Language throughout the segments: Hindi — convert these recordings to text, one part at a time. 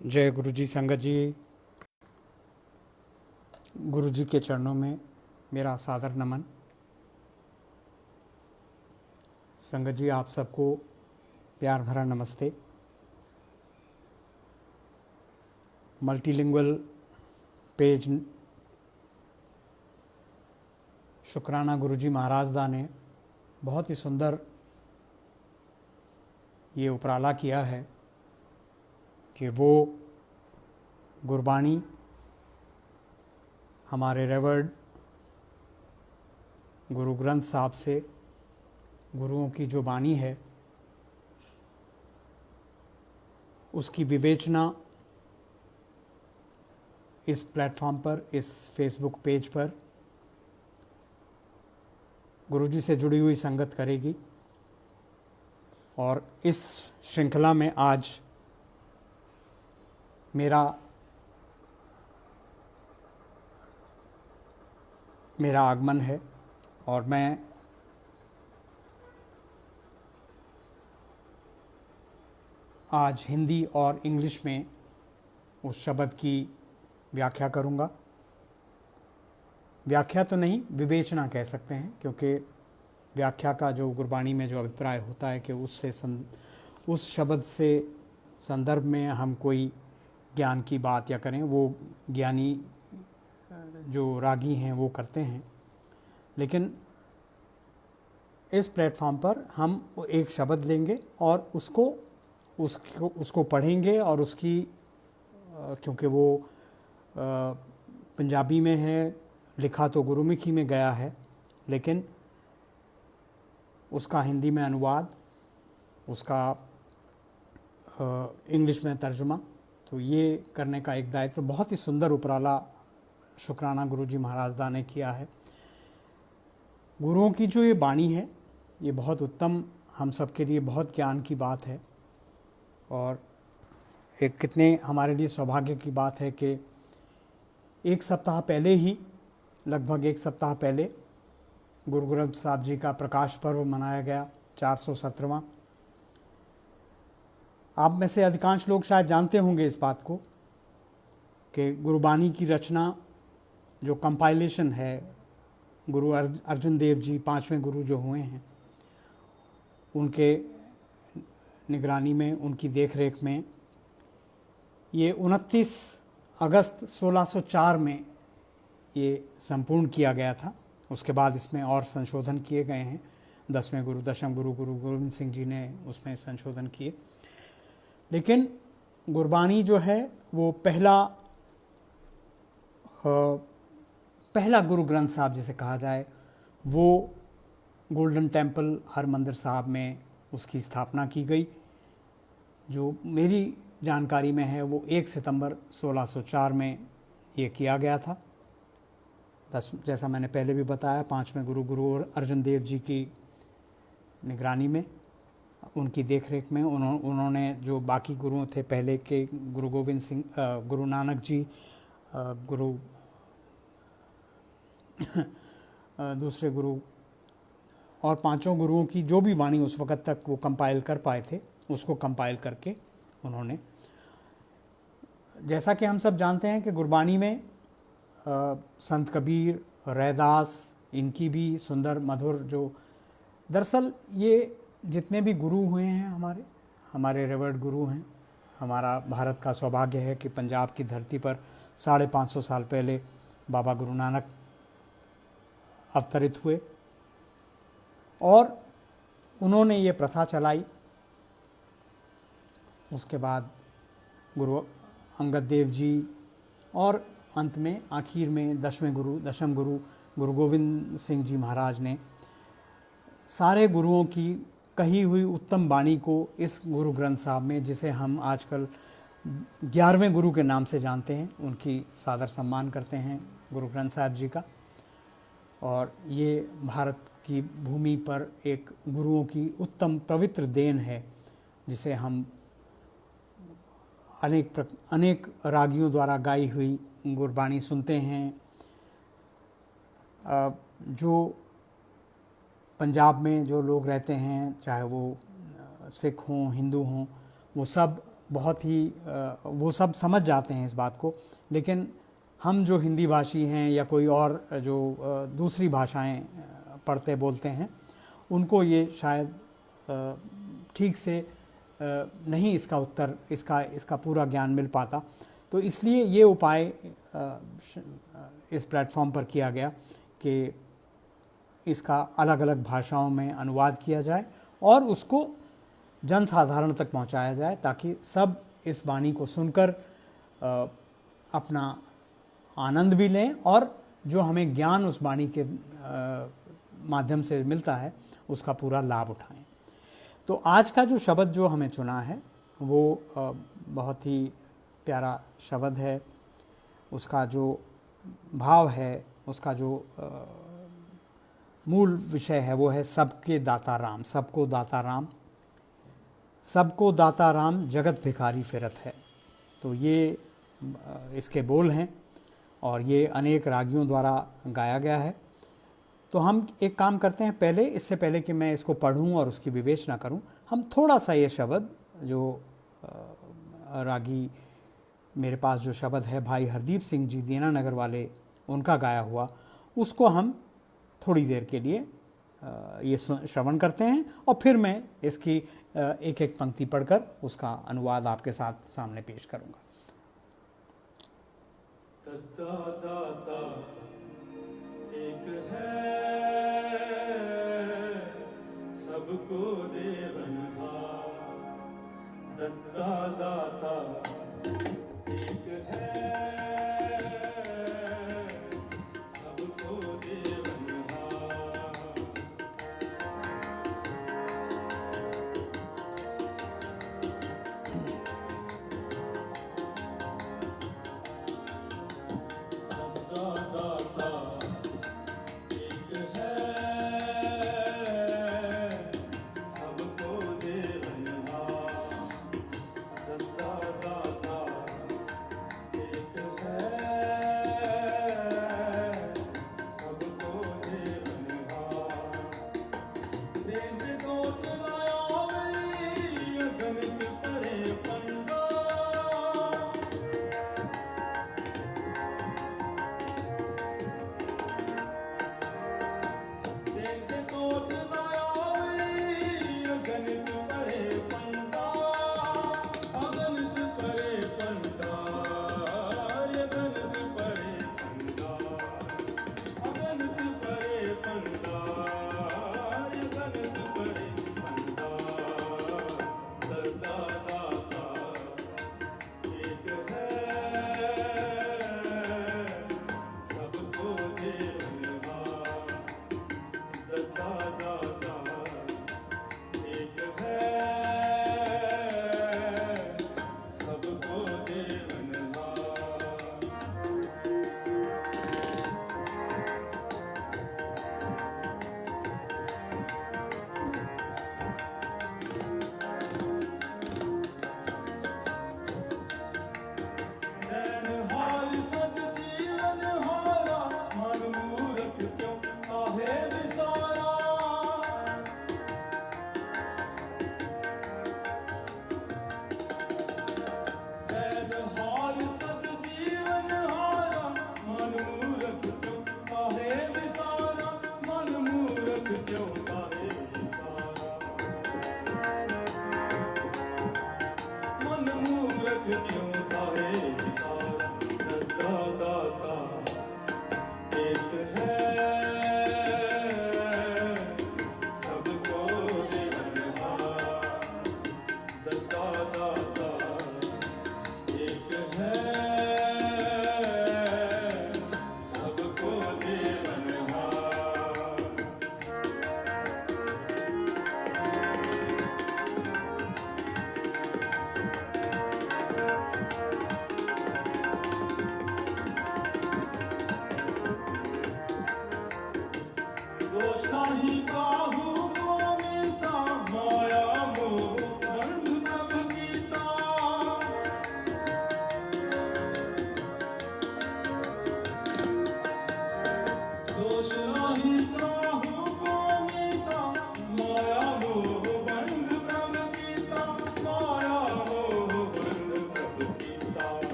जय गुरु जी। संगत जी, गुरु जी के चरणों में मेरा सादर नमन। संगत जी, आप सबको प्यार भरा नमस्ते। मल्टीलिंगुअल पेज शुक्राना गुरु जी महाराज दा ने बहुत ही सुंदर ये उपराला किया है कि वो गुरबाणी हमारे रेवर्ड गुरु ग्रंथ साहब से गुरुओं की जो बानी है उसकी विवेचना इस प्लेटफॉर्म पर, इस फेसबुक पेज पर गुरु जी से जुड़ी हुई संगत करेगी। और इस श्रृंखला में आज मेरा आगमन है और मैं आज हिंदी और इंग्लिश में उस शब्द की व्याख्या करूंगा। व्याख्या तो नहीं, विवेचना कह सकते हैं, क्योंकि व्याख्या का जो गुरबाणी में जो अभिप्राय होता है कि उस शब्द से संदर्भ में हम कोई ज्ञान की बात या करें, वो ज्ञानी जो रागी हैं वो करते हैं। लेकिन इस प्लेटफॉर्म पर हम एक शब्द लेंगे और उसको पढ़ेंगे और उसकी क्योंकि वो पंजाबी में है, लिखा तो गुरुमुखी में गया है, लेकिन उसका हिंदी में अनुवाद, उसका इंग्लिश में तर्जुमा, तो ये करने का एक दायित्व बहुत ही सुंदर उपराला शुक्राना गुरु जी महाराज दा ने किया है। गुरुओं की जो ये बाणी है ये बहुत उत्तम, हम सब के लिए बहुत ज्ञान की बात है। और एक कितने हमारे लिए सौभाग्य की बात है कि एक सप्ताह पहले ही, लगभग एक सप्ताह पहले, गुरु ग्रंथ साहब जी का प्रकाश पर्व मनाया गया, 417वां। आप में से अधिकांश लोग शायद जानते होंगे इस बात को कि गुरबाणी की रचना, जो कंपाइलेशन है, गुरु अर्जुन देव जी 5वें गुरु जो हुए हैं, उनके निगरानी में, उनकी देखरेख में ये 29 अगस्त 1604 में ये संपूर्ण किया गया था। उसके बाद इसमें और संशोधन किए गए हैं। 10वें गुरु, दशम गुरु, गुरु गोविंद सिंह जी ने उसमें संशोधन किए। लेकिन गुरबाणी जो है वो पहला गुरु ग्रंथ साहब जिसे कहा जाए, वो गोल्डन टेम्पल हरमंदिर साहब में उसकी स्थापना की गई। जो मेरी जानकारी में है वो 1 सितंबर 1604 में ये किया गया था। जैसा मैंने पहले भी बताया, 5वें गुरु, गुरु अर्जुन देव जी की निगरानी में, उनकी देखरेख में उन्होंने जो बाकी गुरुओं थे पहले के, गुरु गोविंद सिंह, गुरु नानक जी, गुरु दूसरे गुरु और पांचों गुरुओं की जो भी वाणी उस वक़्त तक वो कंपाइल कर पाए थे, उसको कंपाइल करके उन्होंने, जैसा कि हम सब जानते हैं कि गुरबाणी में संत कबीर, रैदास, इनकी भी सुंदर मधुर जो, दरअसल ये जितने भी गुरु हुए हैं हमारे रेवर्ड गुरु हैं। हमारा भारत का सौभाग्य है कि पंजाब की धरती पर 550 साल पहले बाबा गुरु नानक अवतरित हुए और उन्होंने ये प्रथा चलाई। उसके बाद गुरु अंगद देव जी और अंत में, आखिर में दशम गुरु गुरु गोविंद सिंह जी महाराज ने सारे गुरुओं की कही हुई उत्तम बाणी को इस गुरु ग्रंथ साहब में, जिसे हम आजकल 11वें गुरु के नाम से जानते हैं, उनकी सादर सम्मान करते हैं गुरु ग्रंथ साहब जी का। और ये भारत की भूमि पर एक गुरुओं की उत्तम पवित्र देन है, जिसे हम अनेक रागियों द्वारा गाई हुई गुरबाणी सुनते हैं। जो पंजाब में जो लोग रहते हैं, चाहे वो सिख हों, हिंदू हों, वो सब बहुत ही वो सब समझ जाते हैं इस बात को, लेकिन हम जो हिंदी भाषी हैं या कोई और जो दूसरी भाषाएं पढ़ते बोलते हैं, उनको ये शायद ठीक से नहीं इसका उत्तर, इसका पूरा ज्ञान मिल पाता। तो इसलिए ये उपाय इस प्लेटफॉर्म पर किया गया कि इसका अलग अलग भाषाओं में अनुवाद किया जाए और उसको जनसाधारण तक पहुंचाया जाए, ताकि सब इस वाणी को सुनकर अपना आनंद भी लें और जो हमें ज्ञान उस वाणी के माध्यम से मिलता है उसका पूरा लाभ उठाएं। तो आज का जो शब्द जो हमें चुना है वो बहुत ही प्यारा शब्द है। उसका जो भाव है, उसका जो मूल विषय है वो है सबके दाता राम। सबको दाता राम, सबको दाता राम, जगत भिखारी फिरत है। तो ये इसके बोल हैं और ये अनेक रागियों द्वारा गाया गया है। तो हम एक काम करते हैं, पहले, इससे पहले कि मैं इसको पढ़ूं और उसकी विवेचना करूं, हम थोड़ा सा ये शब्द जो रागी मेरे पास जो शब्द है भाई हरदीप सिंह जी दीनानगर वाले, उनका गाया हुआ, उसको हम थोड़ी देर के लिए ये श्रवण करते हैं और फिर मैं इसकी एक एक पंक्ति पढ़कर उसका अनुवाद आपके साथ सामने पेश करूंगा। दाता एक है, सबको देवनहार। दाता एक है, सबको देवनहार। दाता एक है, सबको देवनहार। दाता एक है,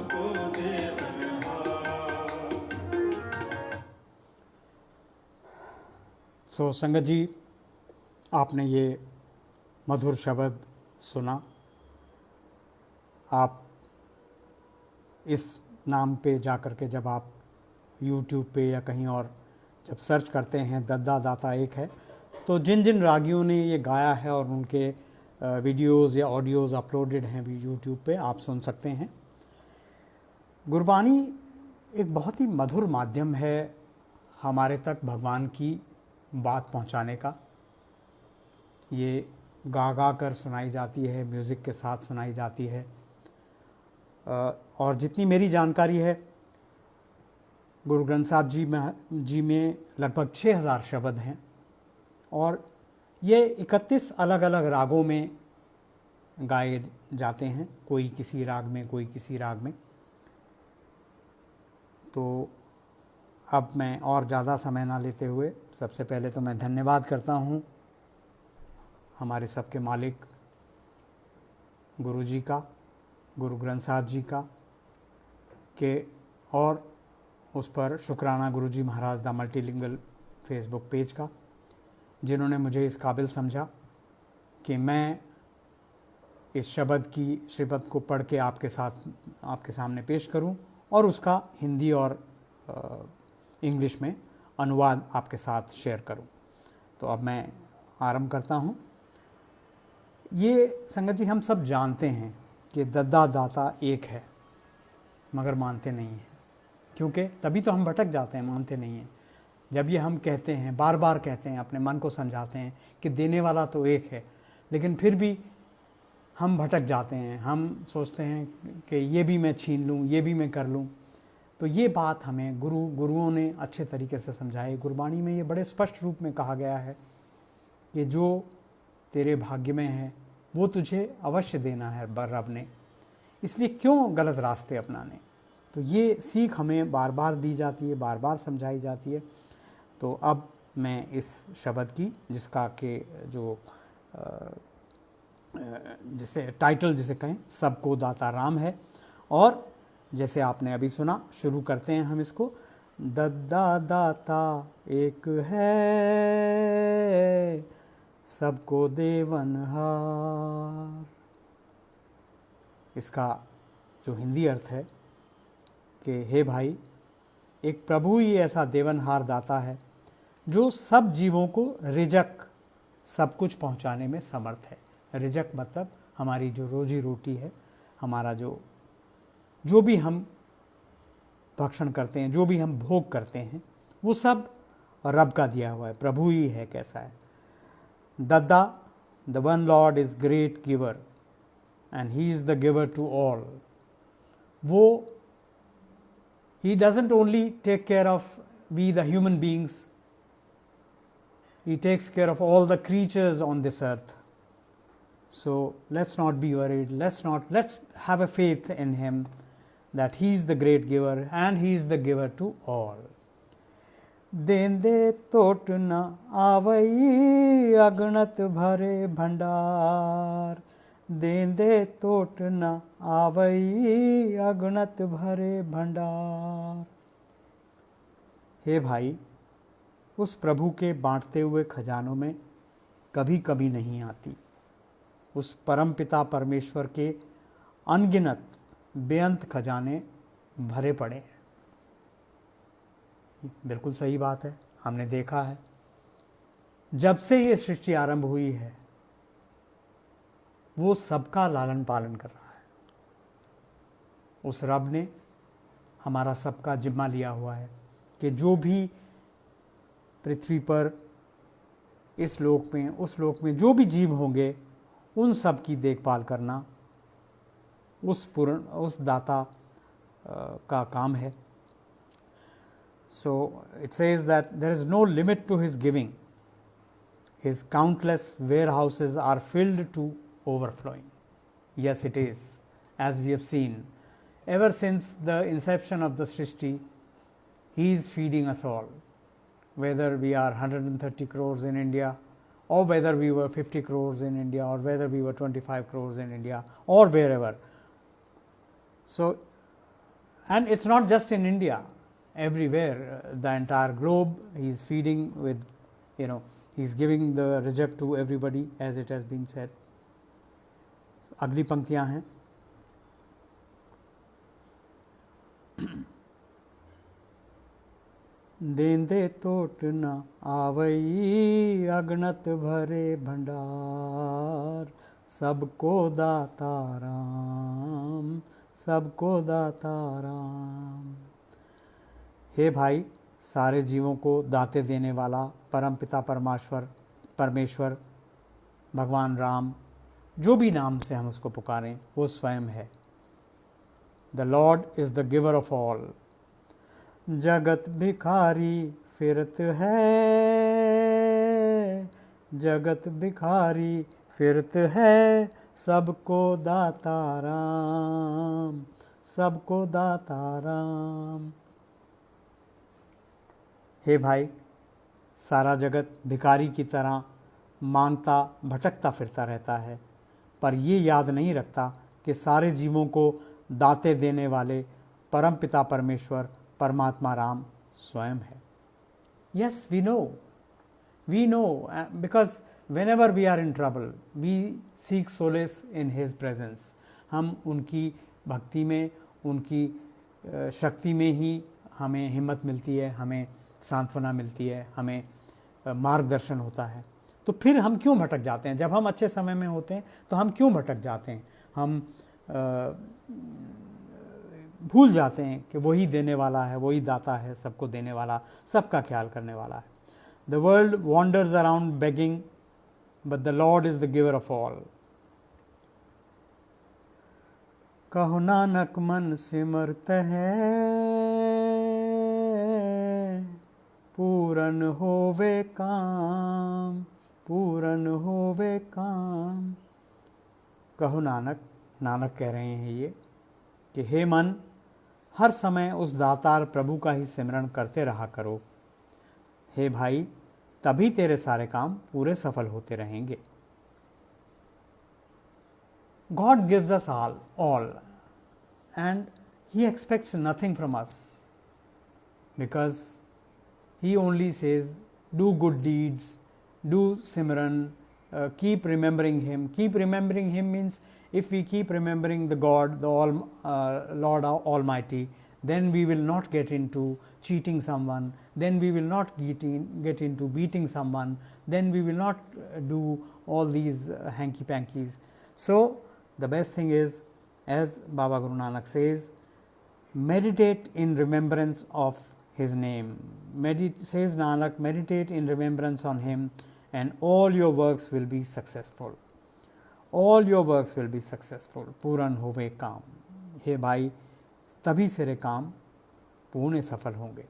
सबको देवनहार। सो संगत जी, आपने ये मधुर शब्द सुना। आप इस नाम पे जाकर के जब आप YouTube पे या कहीं और जब सर्च करते हैं दद्दा दाता एक है, तो जिन जिन रागियों ने ये गाया है और उनके वीडियोज़ या ऑडियोज़ अपलोडेड हैं भी YouTube पे, आप सुन सकते हैं। गुरबानी एक बहुत ही मधुर माध्यम है हमारे तक भगवान की बात पहुंचाने का। ये गा गा कर सुनाई जाती है, म्यूज़िक के साथ सुनाई जाती है। और जितनी मेरी जानकारी है, गुरु ग्रंथ साहब जी में लगभग 6000 शब्द हैं और ये 31 अलग अलग रागों में गाए जाते हैं, कोई किसी राग में, कोई किसी राग में। तो अब मैं और ज़्यादा समय ना लेते हुए सबसे पहले तो मैं धन्यवाद करता हूँ हमारे सबके मालिक गुरु जी का, गुरु ग्रंथ साहब जी का, के और उस पर शुक्राना गुरु जी महाराज दा मल्टीलिंगल फेसबुक पेज का, जिन्होंने मुझे इस काबिल समझा कि मैं इस शब्द को पढ़ के आपके सामने पेश करूं और उसका हिंदी और इंग्लिश में अनुवाद आपके साथ शेयर करूं। तो अब मैं आरंभ करता हूं। ये संगत जी, हम सब जानते हैं कि दद्दा दाता एक है, मगर मानते नहीं हैं, क्योंकि तभी तो हम भटक जाते हैं, मानते नहीं हैं। जब ये हम कहते हैं, बार बार कहते हैं, अपने मन को समझाते हैं कि देने वाला तो एक है, लेकिन फिर भी हम भटक जाते हैं। हम सोचते हैं कि ये भी मैं छीन लूँ, ये भी मैं कर लूँ। तो ये बात हमें गुरुओं ने अच्छे तरीके से समझाई। गुरबाणी में ये बड़े स्पष्ट रूप में कहा गया है कि जो तेरे भाग्य में है वो तुझे अवश्य देना है रब ने, इसलिए क्यों गलत रास्ते अपनाने। तो ये सीख हमें बार बार दी जाती है, बार बार समझाई जाती है। तो अब मैं इस शब्द की, जिसका के जो जिसे टाइटल जिसे कहें, सबको दाता राम है, और जैसे आपने अभी सुना, शुरू करते हैं हम इसको। दद्दा दाता एक है, सबको देवनहार। इसका जो हिंदी अर्थ है कि हे भाई, एक प्रभु ही ऐसा देवनहार दाता है जो सब जीवों को रिजक, सब कुछ पहुंचाने में समर्थ है। रिजक मतलब हमारी जो रोजी रोटी है, हमारा जो भी हम भक्षण करते हैं, जो भी हम भोग करते हैं, वो सब रब का दिया हुआ है, प्रभु ही है। कैसा है दद्दा? The one lord is great giver and he is the giver to all. वो he doesn't only take care of we the human beings, he takes care of all the creatures on this earth. So let's not be worried, let's have a faith in him that he is the great giver and he is the giver to all. देंदे तोट न आवई अगणत भरे भंडार, देंदे तोट न आवई अगणत भरे भंडार। हे भाई, उस प्रभु के बांटते हुए खजानों में कभी कभी नहीं आती। उस परम पिता परमेश्वर के अनगिनत बेअंत खजाने भरे पड़े हैं। बिल्कुल सही बात है, हमने देखा है जब से ये सृष्टि आरंभ हुई है वो सबका लालन पालन कर रहा है। उस रब ने हमारा सबका जिम्मा लिया हुआ है कि जो भी पृथ्वी पर, इस लोक में, उस लोक में जो भी जीव होंगे, उन सब की देखभाल करना उस दाता का काम है। So it says that there is no limit to his giving. His countless warehouses are filled to overflowing. Yes, it is, as we have seen. Ever since the inception of the Srishti, he is feeding us all. Whether we are 130 crores in India, or whether we were 50 crores in India, or whether we were 25 crores in India, or wherever. So And it's not just in India, everywhere, the entire globe, he's feeding with, he's giving the reject to everybody, as it has been said. अगली पंक्तियां हैं. देंदे तोट न आवई अगणत भरे भंडार, सबको दाता राम, सबको दाता राम. हे भाई, सारे जीवों को दाते देने वाला परमपिता परमेश्वर भगवान राम, जो भी नाम से हम उसको पुकारें, वो स्वयं है. The lord is the giver of all. जगत भिखारी फिरत है, जगत भिखारी फिरत है, सबको दाता राम, सबको दाता राम. हे भाई, सारा जगत भिखारी की तरह मांगता भटकता फिरता रहता है, पर ये याद नहीं रखता कि सारे जीवों को दाते देने वाले परमपिता परमेश्वर परमात्मा राम स्वयं है. Yes, we know, because whenever we are in trouble, we seek solace in His presence. हम उनकी भक्ति में, उनकी शक्ति में ही हमें हिम्मत मिलती है, हमें सांत्वना मिलती है, हमें मार्गदर्शन होता है. तो फिर हम क्यों भटक जाते हैं? जब हम अच्छे समय में होते हैं तो हम क्यों भटक जाते हैं? हम भूल जाते हैं कि वही देने वाला है, वही दाता है, सबको देने वाला, सबका ख्याल करने वाला है. The world wanders around begging, but the lord is the giver of all. कहो नानक मन सिमरत है, पूरन होवे काम, पूरन होवे काम. कहो नानक, नानक कह रहे हैं ये कि हे मन, हर समय उस दातार प्रभु का ही सिमरण करते रहा करो. हे भाई, तभी तेरे सारे काम पूरे सफल होते रहेंगे. God gives us all, and He expects nothing from us, because He only says, do good deeds, do Simran, keep remembering Him. Keep remembering Him means, if we keep remembering the God, the Lord Almighty, then we will not get into cheating someone, then we will not get into beating someone, then we will not do all these hanky-pankies. So, the best thing is, as Baba Guru Nanak says, meditate in remembrance of His name. Says Nanak, meditate in remembrance on Him, and all your works will be successful. All your works will be successful. पूरन होवे काम. हे भाई, तभी तेरे काम पूर्ण सफल होंगे.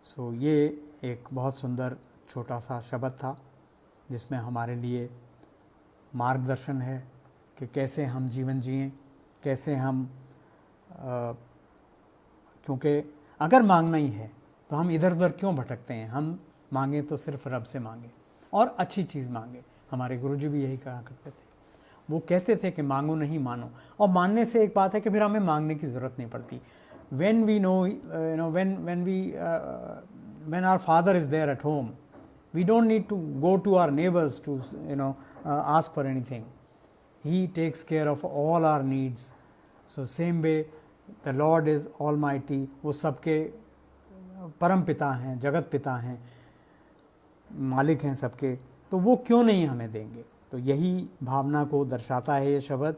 सो ये एक बहुत सुंदर छोटा सा शब्द था, जिसमें हमारे लिए मार्गदर्शन है कि कैसे हम जीवन जिएं, कैसे हम क्योंकि अगर मांगना ही है तो हम इधर उधर क्यों भटकते हैं? हम मांगें तो सिर्फ रब से मांगें और अच्छी चीज़ मांगें. हमारे गुरुजी भी यही कहा करते थे. वो कहते थे कि मांगो नहीं मानो. और मानने से एक बात है कि फिर हमें मांगने की ज़रूरत नहीं पड़ती. when we know, when our Father is there at home, we don't need to go to our neighbors to ask for anything. He takes care of all our needs. So same way, the Lord is Almighty. वो सबके परम पिता हैं, जगत पिता हैं, मालिक हैं सबके. तो वो क्यों नहीं हमें देंगे? तो यही भावना को दर्शाता है ये शब्द.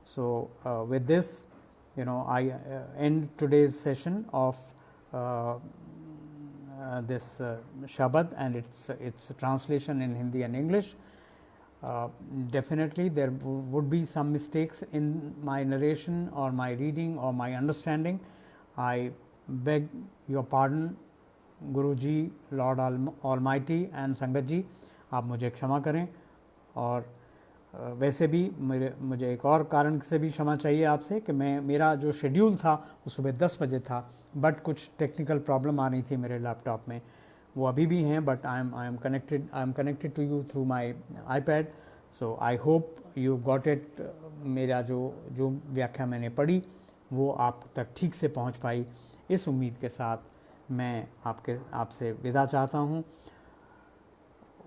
So with this I end today's session of this Shabad and its translation in Hindi and English. Definitely there would be some mistakes in my narration or my reading or my understanding. I beg your pardon, Guruji, Lord Almighty and Sangat ji, आप मुझे क्षमा करें. और वैसे भी मुझे एक और कारण से भी क्षमा चाहिए आपसे कि मेरा जो शेड्यूल था वो सुबह 10 बजे था, बट कुछ टेक्निकल प्रॉब्लम आ रही थी मेरे लैपटॉप में. वो अभी भी हैं, but I am connected to you through my iPad. So I hope you got it. मेरा जो व्याख्या मैंने पढ़ी वो आप तक ठीक से पहुंच पाई, इस उम्मीद के साथ मैं आपसे विदा चाहता हूं।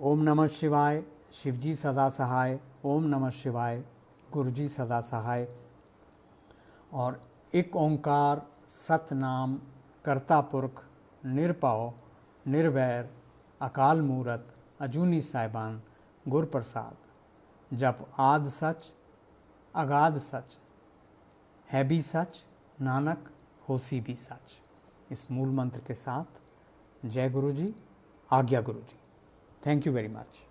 ओम नमः शिवाय, शिवजी सदा सहाय। ओम नमः शिवाय, गुरुजी सदा सहाय। और एक ओंकार सतनाम करता पुरख निरपौ निर्वैर अकाल मूरत अजूनी साहिबान गुर प्रसाद। जब आद सच अगाध सच है भी सच, नानक होसी भी सच। इस मूल मंत्र के साथ जय गुरु जी, आज्ञा guru ji. Thank you very much.